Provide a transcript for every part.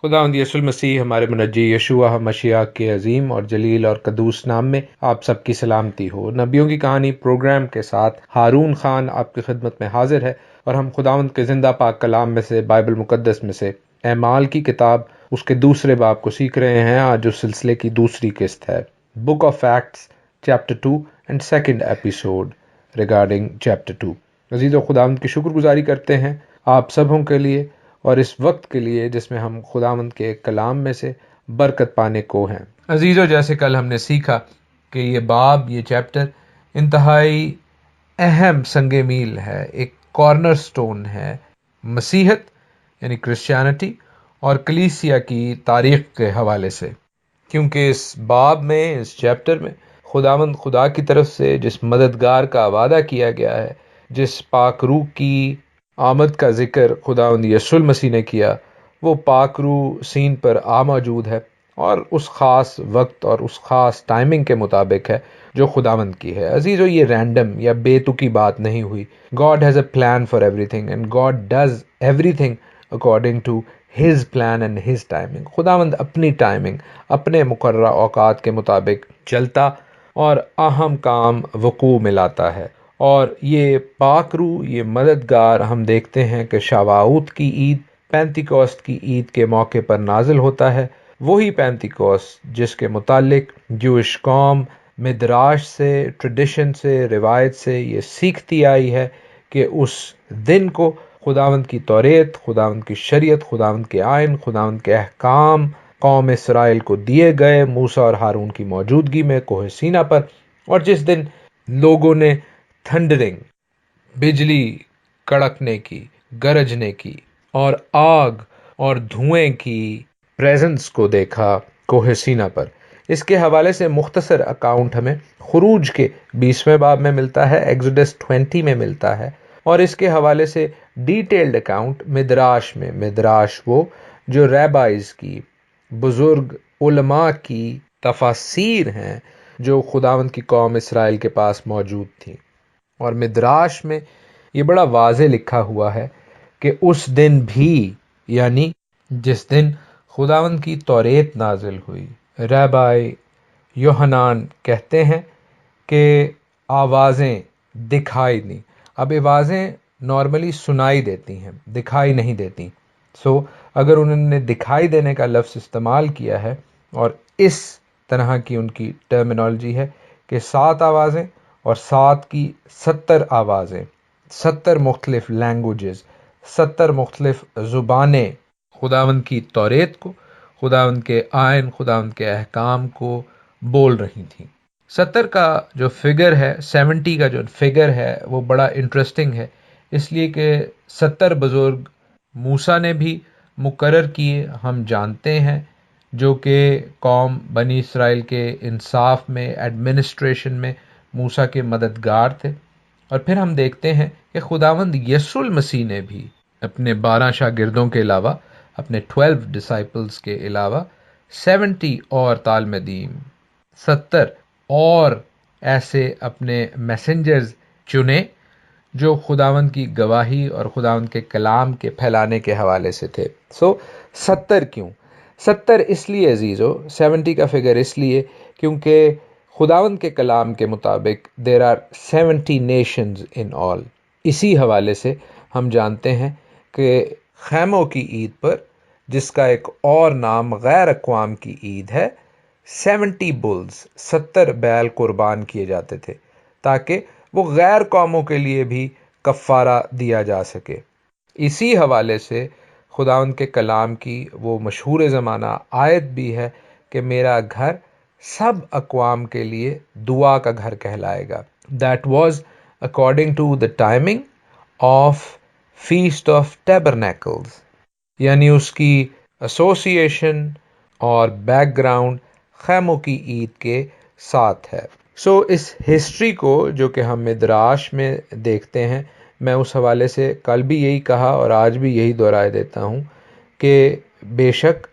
خداوند یسوع المسیح ہمارے منجی یشوع مشیح کے عظیم اور جلیل اور قدوس نام میں آپ سب کی سلامتی ہو۔ نبیوں کی کہانی پروگرام کے ساتھ ہارون خان آپ کی خدمت میں حاضر ہے، اور ہم خداوند کے زندہ پاک کلام میں سے، بائبل مقدس میں سے اعمال کی کتاب اس کے دوسرے باب کو سیکھ رہے ہیں۔ آج اس سلسلے کی دوسری قسط ہے، book of acts chapter 2 and second episode regarding chapter 2۔ عزیز و خداوند کی شکر گزاری کرتے ہیں آپ سبوں کے لیے اور اس وقت کے لیے جس میں ہم خداوند کے کلام میں سے برکت پانے کو ہیں۔ عزیزو، جیسے کل ہم نے سیکھا کہ یہ باب، یہ چیپٹر انتہائی اہم سنگ میل ہے، ایک کارنر سٹون ہے مسیحت یعنی کرسچینٹی اور کلیسیا کی تاریخ کے حوالے سے، کیونکہ اس باب میں، اس چیپٹر میں خداوند خدا کی طرف سے جس مددگار کا وعدہ کیا گیا ہے، جس پاک روح کی آمد کا ذکر خداوند یسوع المسیح نے کیا، وہ پاک روح سین پر موجود ہے اور اس خاص وقت اور اس خاص ٹائمنگ کے مطابق ہے جو خداوند کی ہے۔ عزیزو، یہ رینڈم یا بے تکی بات نہیں ہوئی۔ God has a plan for everything and God does everything according to His plan and His timing۔ خداوند اپنی ٹائمنگ، اپنے مقررہ اوقات کے مطابق چلتا اور اہم کام وقوع میں لاتا ہے، اور یہ پاک روح، یہ مددگار ہم دیکھتے ہیں کہ شواؤت کی عید، پینتیکوست کی عید کے موقع پر نازل ہوتا ہے۔ وہی پینتیکوست جس کے متعلق جوش قوم مدراش سے، ٹریڈیشن سے، روایت سے یہ سیکھتی آئی ہے کہ اس دن کو خداوند کی توریت، خداوند کی شریعت، خداوند کے آئین، خداوند کے احکام قوم اسرائیل کو دیے گئے موسیٰ اور ہارون کی موجودگی میں کوہ سینا پر، اور جس دن لوگوں نے تھنڈرنگ، بجلی کڑکنے کی، گرجنے کی اور آگ اور دھوئیں کی پریزنس کو دیکھا کوہ سینا پر۔ اس کے حوالے سے مختصر اکاؤنٹ ہمیں خروج کے 20ویں باب میں ملتا ہے، ایگزوڈس 20 میں ملتا ہے، اور اس کے حوالے سے ڈیٹیلڈ اکاؤنٹ مدراش میں، مدراش وہ جو ریبائز کی، بزرگ علماء کی تفاسیر ہیں جو خداوند کی قوم اسرائیل کے پاس موجود تھیں، اور مدراش میں یہ بڑا واضح لکھا ہوا ہے کہ اس دن بھی، یعنی جس دن خداوند کی توریت نازل ہوئی، رابع یوحنان کہتے ہیں کہ آوازیں دکھائی دیں۔ اب آوازیں نارملی سنائی دیتی ہیں، دکھائی نہیں دیتی، اگر انہوں نے دکھائی دینے کا لفظ استعمال کیا ہے، اور اس طرح کی ان کی ٹرمینالوجی ہے کہ 7 آوازیں اور 7 کی 70 آوازیں، 70 مختلف لینگویجز، 70 مختلف زبانیں خداوند کی توریت کو، خداوند کے آئین، خداوند کے احکام کو بول رہی تھیں۔ 70 کا جو فگر ہے، 70 کا جو فگر ہے وہ بڑا انٹرسٹنگ ہے، اس لیے کہ 70 بزرگ موسیٰ نے بھی مقرر کیے، ہم جانتے ہیں، جو کہ قوم بنی اسرائیل کے انصاف میں، ایڈمنسٹریشن میں موسیٰ کے مددگار تھے۔ اور پھر ہم دیکھتے ہیں کہ خداوند یسوع المسیح نے بھی اپنے 12 شاگردوں کے علاوہ، اپنے 12 ڈسائپلز کے علاوہ 70 اور تالمدین، 70 اور ایسے اپنے میسنجرز چنے جو خداوند کی گواہی اور خداوند کے کلام کے پھیلانے کے حوالے سے تھے۔ 70 کیوں؟ 70 اس لیے عزیزو، 70 کا فگر اس لیے کیونکہ خداوند کے کلام کے مطابق there are 70 nations in all۔ اسی حوالے سے ہم جانتے ہیں کہ خیموں کی عید پر، جس کا ایک اور نام غیر اقوام کی عید ہے، 70 بلز، 70 بیل قربان کیے جاتے تھے تاکہ وہ غیر قوموں کے لیے بھی کفارہ دیا جا سکے۔ اسی حوالے سے خداوند کے کلام کی وہ مشہور زمانہ آیت بھی ہے کہ میرا گھر سب اقوام کے لیے دعا کا گھر کہلائے گا۔ That was according to the timing of Feast of Tabernacles، یعنی اس کی ایسوسیشن اور بیک گراؤنڈ خیموں کی عید کے ساتھ ہے۔ اس ہسٹری کو جو کہ ہم مدراش میں دیکھتے ہیں، میں اس حوالے سے کل بھی یہی کہا اور آج بھی یہی دہرائے دیتا ہوں کہ بے شک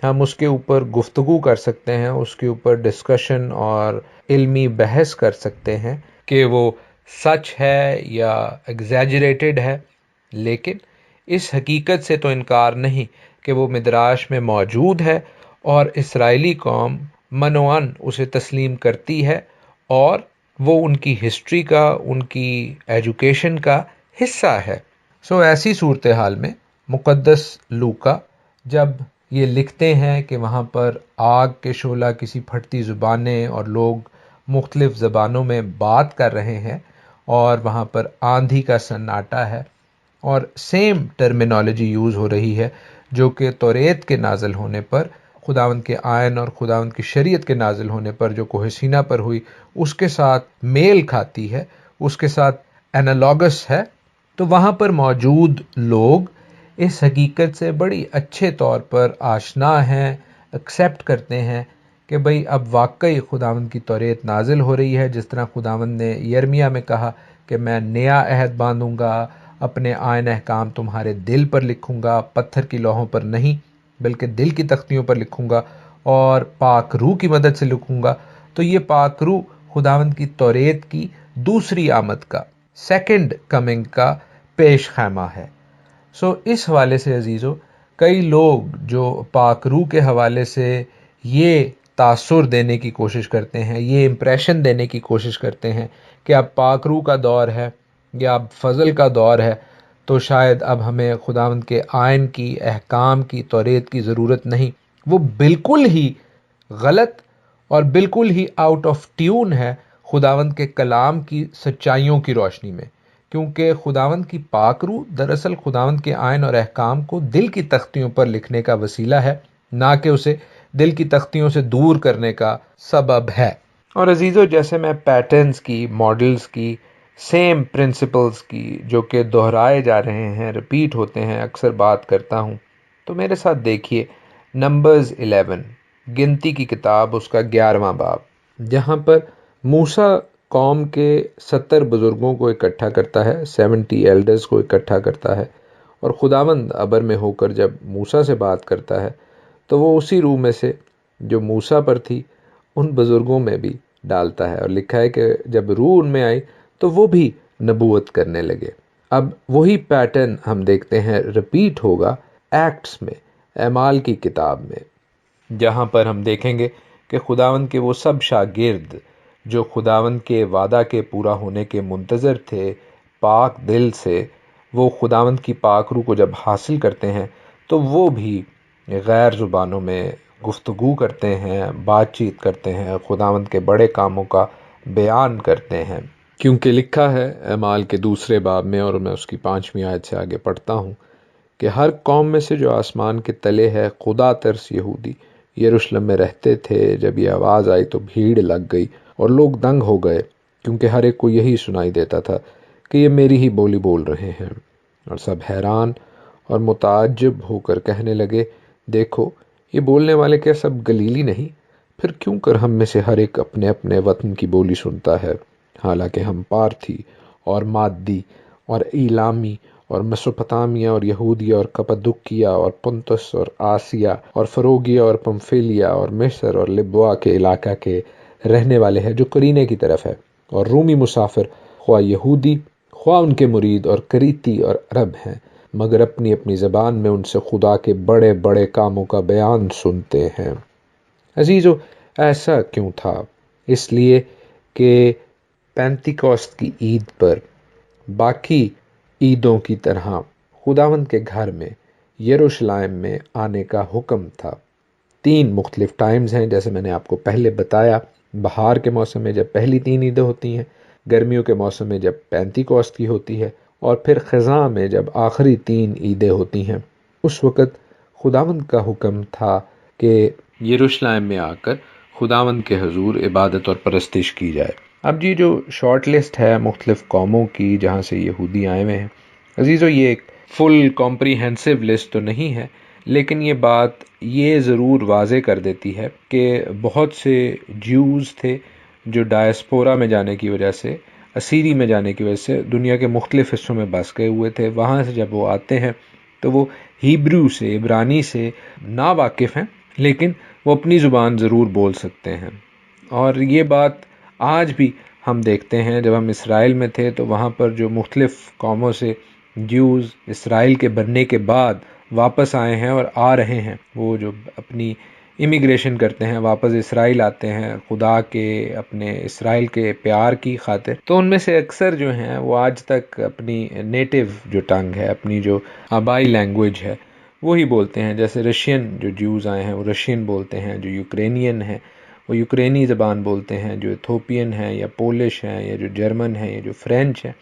ہم اس کے اوپر گفتگو کر سکتے ہیں، اس کے اوپر ڈسکشن اور علمی بحث کر سکتے ہیں کہ وہ سچ ہے یا ایگزیجریٹڈ ہے، لیکن اس حقیقت سے تو انکار نہیں کہ وہ مدراش میں موجود ہے اور اسرائیلی قوم منوعاً اسے تسلیم کرتی ہے اور وہ ان کی ہسٹری کا، ان کی ایجوکیشن کا حصہ ہے۔ ایسی صورتحال میں مقدس لوکا جب یہ لکھتے ہیں کہ وہاں پر آگ کے شعلہ کسی پھٹتی زبانیں اور لوگ مختلف زبانوں میں بات کر رہے ہیں اور وہاں پر آندھی کا سناٹا ہے اور سیم ٹرمینالوجی یوز ہو رہی ہے جو کہ توریت کے نازل ہونے پر، خداوند کے آئین اور خداوند کی شریعت کے نازل ہونے پر جو کوہ سینا پر ہوئی اس کے ساتھ میل کھاتی ہے، اس کے ساتھ انالوگس ہے، تو وہاں پر موجود لوگ اس حقیقت سے بڑی اچھے طور پر آشنا ہیں، ایکسیپٹ کرتے ہیں کہ بھئی اب واقعی خداوند کی توریت نازل ہو رہی ہے، جس طرح خداوند نے یرمیا میں کہا کہ میں نیا عہد باندھوں گا، اپنے آئین احکام تمہارے دل پر لکھوں گا، پتھر کی لوحوں پر نہیں بلکہ دل کی تختیوں پر لکھوں گا اور پاک روح کی مدد سے لکھوں گا۔ تو یہ پاک روح خداوند کی توریت کی دوسری آمد کا، سیکنڈ کمنگ کا پیش خیمہ ہے۔ اس حوالے سے عزیزو، کئی لوگ جو پاک روح کے حوالے سے یہ تاثر دینے کی کوشش کرتے ہیں، یہ امپریشن دینے کی کوشش کرتے ہیں کہ اب پاک روح کا دور ہے یا اب فضل کا دور ہے، تو شاید اب ہمیں خداوند کے آئین کی، احکام کی، توریت کی ضرورت نہیں۔ وہ بالکل ہی غلط اور بالکل ہی آؤٹ آف ٹیون ہے خداوند کے کلام کی سچائیوں کی روشنی میں، کیونکہ خداوند کی پاک روح دراصل خداوند کے آئین اور احکام کو دل کی تختیوں پر لکھنے کا وسیلہ ہے، نہ کہ اسے دل کی تختیوں سے دور کرنے کا سبب ہے۔ اور عزیزو، جیسے میں پیٹرنز کی، ماڈلز کی، سیم پرنسپلز کی جو کہ دہرائے جا رہے ہیں، ریپیٹ ہوتے ہیں، اکثر بات کرتا ہوں، تو میرے ساتھ دیکھیے نمبرز 11 گنتی کی کتاب، اس کا 11واں باب، جہاں پر موسیٰ قوم کے 70 بزرگوں کو اکٹھا کرتا ہے، 70 ایلڈرز کو اکٹھا کرتا ہے، اور خداوند ابر میں ہو کر جب موسیٰ سے بات کرتا ہے تو وہ اسی روح میں سے جو موسیٰ پر تھی ان بزرگوں میں بھی ڈالتا ہے، اور لکھا ہے کہ جب روح ان میں آئی تو وہ بھی نبوت کرنے لگے۔ اب وہی پیٹرن ہم دیکھتے ہیں ریپیٹ ہوگا ایکٹس میں، اعمال کی کتاب میں، جہاں پر ہم دیکھیں گے کہ خداوند کے وہ سب شاگرد جو خداوند کے وعدہ کے پورا ہونے کے منتظر تھے پاک دل سے، وہ خداوند کی پاک روح کو جب حاصل کرتے ہیں تو وہ بھی غیر زبانوں میں گفتگو کرتے ہیں، بات چیت کرتے ہیں، خداوند کے بڑے کاموں کا بیان کرتے ہیں، کیونکہ لکھا ہے اعمال کے 2 باب میں، اور میں اس کی 5ویں آیت سے آگے پڑھتا ہوں کہ ہر قوم میں سے جو آسمان کے تلے ہے خدا ترس یہودی یروشلم میں رہتے تھے، جب یہ آواز آئی تو بھیڑ لگ گئی اور لوگ دنگ ہو گئے، کیونکہ ہر ایک کو یہی سنائی دیتا تھا کہ یہ میری ہی بولی بول رہے ہیں، اور سب حیران اور متعجب ہو کر کہنے لگے، دیکھو یہ بولنے والے کیا سب گلیلی نہیں؟ پھر کیوں کر ہم میں سے ہر ایک اپنے اپنے وطن کی بولی سنتا ہے؟ حالانکہ ہم پارتھی اور مادی اور ایلامی اور مسوپتامیہ اور یہودیہ اور کپدوکیہ اور پنتس اور آسیہ اور فروگیہ اور پمفیلیا اور مصر اور لبوا کے علاقہ کے رہنے والے ہیں جو قرینے کی طرف ہے، اور رومی مسافر، خواہ یہودی خواہ ان کے مرید، اور کریتی اور عرب ہیں، مگر اپنی اپنی زبان میں ان سے خدا کے بڑے بڑے کاموں کا بیان سنتے ہیں۔ عزیزو، ایسا کیوں تھا؟ اس لیے کہ پینتیکوست کی عید پر باقی عیدوں کی طرح خداوند کے گھر میں یروشلم میں آنے کا حکم تھا۔ 3 مختلف ٹائمز ہیں، جیسے میں نے آپ کو پہلے بتایا، بہار کے موسم میں جب پہلی 3 عیدیں ہوتی ہیں، گرمیوں کے موسم میں جب پینتیکوست کی ہوتی ہے، اور پھر خزاں میں جب آخری 3 عیدیں ہوتی ہیں۔ اس وقت خداوند کا حکم تھا کہ یروشلم میں آ کر خداوند کے حضور عبادت اور پرستش کی جائے۔ اب جی جو شارٹ لسٹ ہے مختلف قوموں کی جہاں سے یہودی آئے ہوئے ہیں، عزیزو یہ ایک فل کمپریہنسو لسٹ تو نہیں ہے، لیکن یہ بات یہ ضرور واضح کر دیتی ہے کہ بہت سے جیوز تھے جو ڈائسپورا میں جانے کی وجہ سے، اسیری میں جانے کی وجہ سے دنیا کے مختلف حصوں میں بس گئے ہوئے تھے۔ وہاں سے جب وہ آتے ہیں تو وہ ہیبریو سے، عبرانی سے نا واقف ہیں، لیکن وہ اپنی زبان ضرور بول سکتے ہیں۔ اور یہ بات آج بھی ہم دیکھتے ہیں، جب ہم اسرائیل میں تھے تو وہاں پر جو مختلف قوموں سے جیوز اسرائیل کے بننے کے بعد واپس آئے ہیں اور آ رہے ہیں، وہ جو اپنی امیگریشن کرتے ہیں، واپس اسرائیل آتے ہیں خدا کے اپنے اسرائیل کے پیار کی خاطر، تو ان میں سے اکثر جو ہیں وہ آج تک اپنی نیٹو جو ٹنگ ہے، اپنی جو آبائی لینگویج ہے وہی بولتے ہیں. جیسے رشین جو جیوز آئے ہیں وہ رشین بولتے ہیں، جو یوکرینین ہیں وہ یوکرینی زبان بولتے ہیں، جو ایتھوپین ہیں یا پولش ہیں یا جو جرمن ہیں یا جو فرینچ ہیں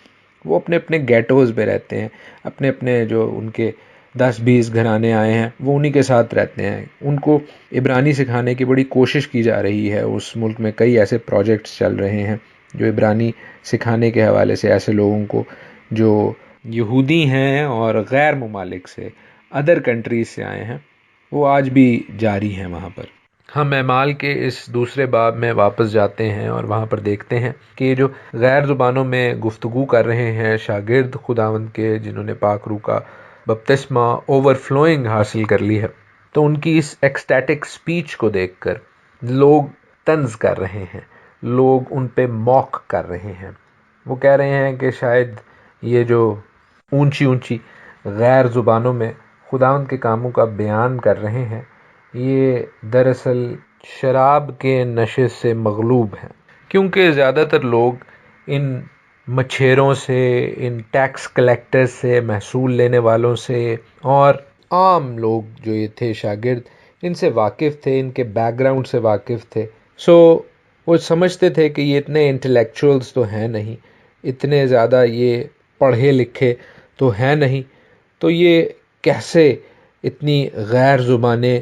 وہ اپنے اپنے گیٹوز پہ رہتے ہیں، اپنے اپنے جو ان کے 10-20 گھرانے آئے ہیں وہ انہی کے ساتھ رہتے ہیں. ان کو عبرانی سکھانے کی بڑی کوشش کی جا رہی ہے. اس ملک میں کئی ایسے پروجیکٹس چل رہے ہیں جو عبرانی سکھانے کے حوالے سے ایسے لوگوں کو جو یہودی ہیں اور غیر ممالک سے، ادر کنٹریز سے آئے ہیں، وہ آج بھی جاری ہیں وہاں پر. ہم اعمال کے اس دوسرے باب میں واپس جاتے ہیں اور وہاں پر دیکھتے ہیں کہ یہ جو غیر زبانوں میں گفتگو کر رہے ہیں شاگرد خداوند کے، جنہوں نے پاک روح کا بپتسمہ اوور فلوئنگ حاصل کر لی ہے، تو ان کی اس ایکسٹیٹک سپیچ کو دیکھ کر لوگ طنز کر رہے ہیں، لوگ ان پہ موک کر رہے ہیں. وہ کہہ رہے ہیں کہ شاید یہ جو اونچی اونچی غیر زبانوں میں خداوند کے کاموں کا بیان کر رہے ہیں، یہ دراصل شراب کے نشے سے مغلوب ہیں، کیونکہ زیادہ تر لوگ ان مچھیروں سے، ان ٹیکس کلیکٹر سے، محصول لینے والوں سے، اور عام لوگ جو یہ تھے شاگرد، ان سے واقف تھے، ان کے بیک گراؤنڈ سے واقف تھے. سو وہ سمجھتے تھے کہ یہ اتنے انٹلیکچوئلز تو ہیں نہیں، اتنے زیادہ یہ پڑھے لکھے تو ہیں نہیں، تو یہ کیسے اتنی غیر زبانیں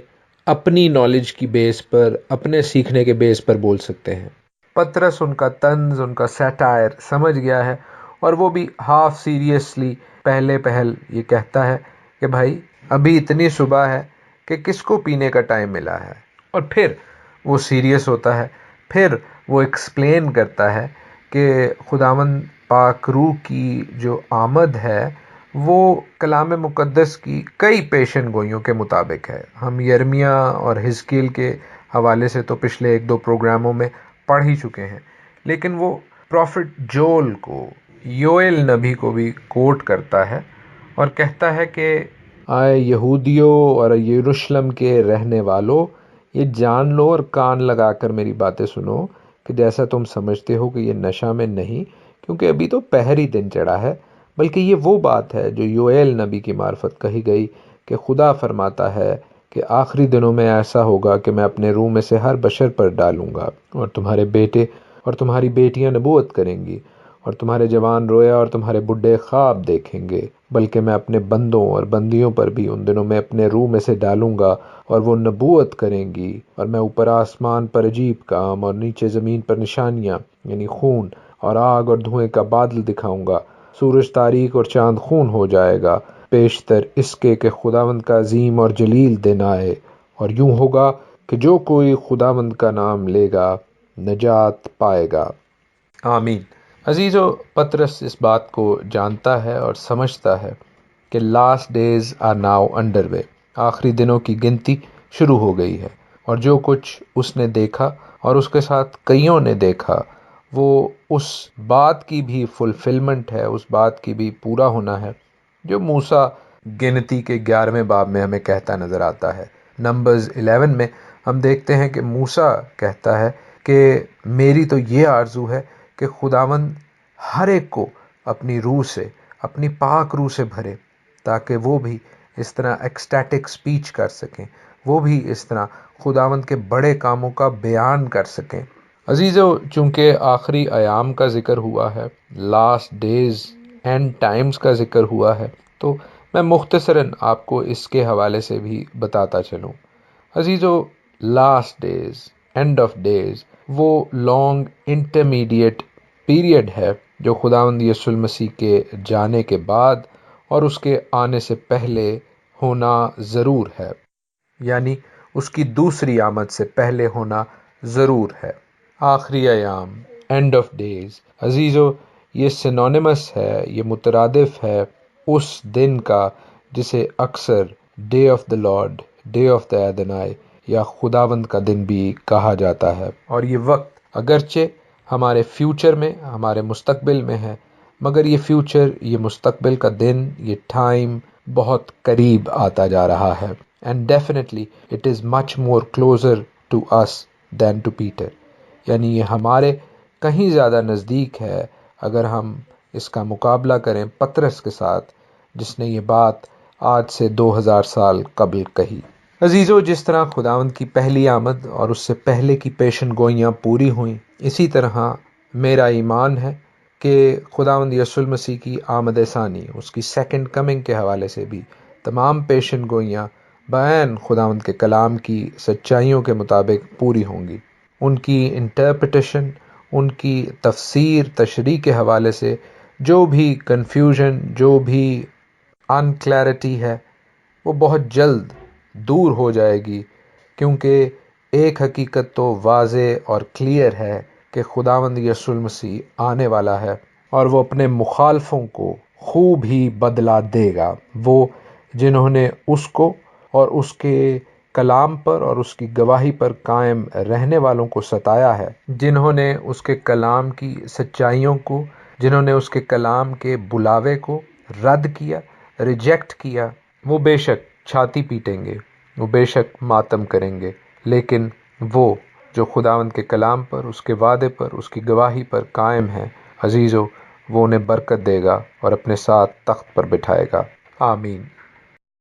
اپنی نالج کی بیس پر، اپنے سیکھنے کے بیس پر بول سکتے ہیں. پطرس ان کا طنز، ان کا سیٹائر سمجھ گیا ہے، اور وہ بھی ہاف سیریسلی پہلے پہل یہ کہتا ہے کہ بھائی ابھی اتنی صبح ہے کہ کس کو پینے کا ٹائم ملا ہے. اور پھر وہ سیریس ہوتا ہے، پھر وہ ایکسپلین کرتا ہے کہ خداوند پاک روح کی جو آمد ہے وہ کلام مقدس کی کئی پیشن گوئیوں کے مطابق ہے. ہم یرمیا اور حزقیل کے حوالے سے تو پچھلے 1-2 پروگراموں میں پڑھ ہی چکے ہیں، لیکن وہ پروفٹ جول کو، یوئیل نبی کو بھی کوٹ کرتا ہے اور کہتا ہے کہ آئے یہودیوں اور یروشلم کے رہنے والو، یہ جان لو اور کان لگا کر میری باتیں سنو کہ جیسا تم سمجھتے ہو کہ یہ نشہ میں نہیں، کیونکہ ابھی تو پہر ہی دن چڑھا ہے، بلکہ یہ وہ بات ہے جو یوئیل نبی کی معرفت کہی گئی کہ خدا فرماتا ہے کہ آخری دنوں میں ایسا ہوگا کہ میں اپنے روح میں سے ہر بشر پر ڈالوں گا، اور تمہارے بیٹے اور تمہاری بیٹیاں نبوت کریں گی، اور تمہارے جوان رویا اور تمہارے بڈھے خواب دیکھیں گے، بلکہ میں اپنے بندوں اور بندیوں پر بھی ان دنوں میں اپنے روح میں سے ڈالوں گا اور وہ نبوت کریں گی، اور میں اوپر آسمان پر عجیب کام اور نیچے زمین پر نشانیاں یعنی خون اور آگ اور دھوئیں کا بادل دکھاؤں گا. سورج تاریک اور چاند خون ہو جائے گا، پیشتر اس کے کہ خداوند کا عظیم اور جلیل دن آئے، اور یوں ہوگا کہ جو کوئی خداوند کا نام لے گا نجات پائے گا. آمین. عزیزو، پطرس اس بات کو جانتا ہے اور سمجھتا ہے کہ last days are now under way, آخری دنوں کی گنتی شروع ہو گئی ہے، اور جو کچھ اس نے دیکھا اور اس کے ساتھ کئیوں نے دیکھا وہ اس بات کی بھی فلفلمنٹ ہے، اس بات کی بھی پورا ہونا ہے جو موسیٰ گنتی کے 11ویں باب میں ہمیں کہتا نظر آتا ہے. نمبرز 11 میں ہم دیکھتے ہیں کہ موسیٰ کہتا ہے کہ میری تو یہ آرزو ہے کہ خداوند ہر ایک کو اپنی روح سے، اپنی پاک روح سے بھرے، تاکہ وہ بھی اس طرح ایکسٹیٹک سپیچ کر سکیں، وہ بھی اس طرح خداوند کے بڑے کاموں کا بیان کر سکیں. عزیزو، چونکہ آخری ایام کا ذکر ہوا ہے، لاسٹ ڈیز اینڈ ٹائمز کا ذکر ہوا ہے، تو میں مختصراً آپ کو اس کے حوالے سے بھی بتاتا چلوں. عزیزو، last days, end of days, وہ لانگ انٹرمیڈیٹ پیریڈ ہے جو خداوند یسوع المسیح کے جانے کے بعد اور اس کے آنے سے پہلے ہونا ضرور ہے، یعنی اس کی دوسری آمد سے پہلے ہونا ضرور ہے. آخری ایام، اینڈ آف ڈیز، عزیزو، یہ سینونیمس ہے، یہ مترادف ہے اس دن کا جسے اکثر day of the Lord, day of the Adonai یا خداوند کا دن بھی کہا جاتا ہے. اور یہ وقت اگرچہ ہمارے فیوچر میں، ہمارے مستقبل میں ہے، مگر یہ فیوچر، یہ مستقبل کا دن، یہ ٹائم بہت قریب آتا جا رہا ہے. And definitely it is much more closer to us than to Peter. یعنی یہ ہمارے کہیں زیادہ نزدیک ہے اگر ہم اس کا مقابلہ کریں پطرس کے ساتھ، جس نے یہ بات آج سے 2000 سال قبل کہی. عزیزو، جس طرح خداوند کی پہلی آمد اور اس سے پہلے کی پیشن گوئیاں پوری ہوئیں، اسی طرح میرا ایمان ہے کہ خداوند یسوع المسیح کی آمد ثانی، اس کی سیکنڈ کمنگ کے حوالے سے بھی تمام پیشن گوئیاں بعین خداوند کے کلام کی سچائیوں کے مطابق پوری ہوں گی. ان کی انٹرپریٹیشن، ان کی تفسیر تشریح کے حوالے سے جو بھی کنفیوژن، جو بھی ان کلیئرٹی ہے، وہ بہت جلد دور ہو جائے گی، کیونکہ ایک حقیقت تو واضح اور کلیئر ہے کہ خداوند یسوع المسیح آنے والا ہے اور وہ اپنے مخالفوں کو خوب ہی بدلہ دے گا. وہ جنہوں نے اس کو اور اس کے کلام پر اور اس کی گواہی پر قائم رہنے والوں کو ستایا ہے، جنہوں نے اس کے کلام کی سچائیوں کو، جنہوں نے اس کے کلام کے بلاوے کو رد کیا، ریجیکٹ کیا، وہ بے شک چھاتی پیٹیں گے، وہ بے شک ماتم کریں گے. لیکن وہ جو خداوند کے کلام پر، اس کے وعدے پر، اس کی گواہی پر قائم ہیں، عزیزو، وہ انہیں برکت دے گا اور اپنے ساتھ تخت پر بٹھائے گا. آمین.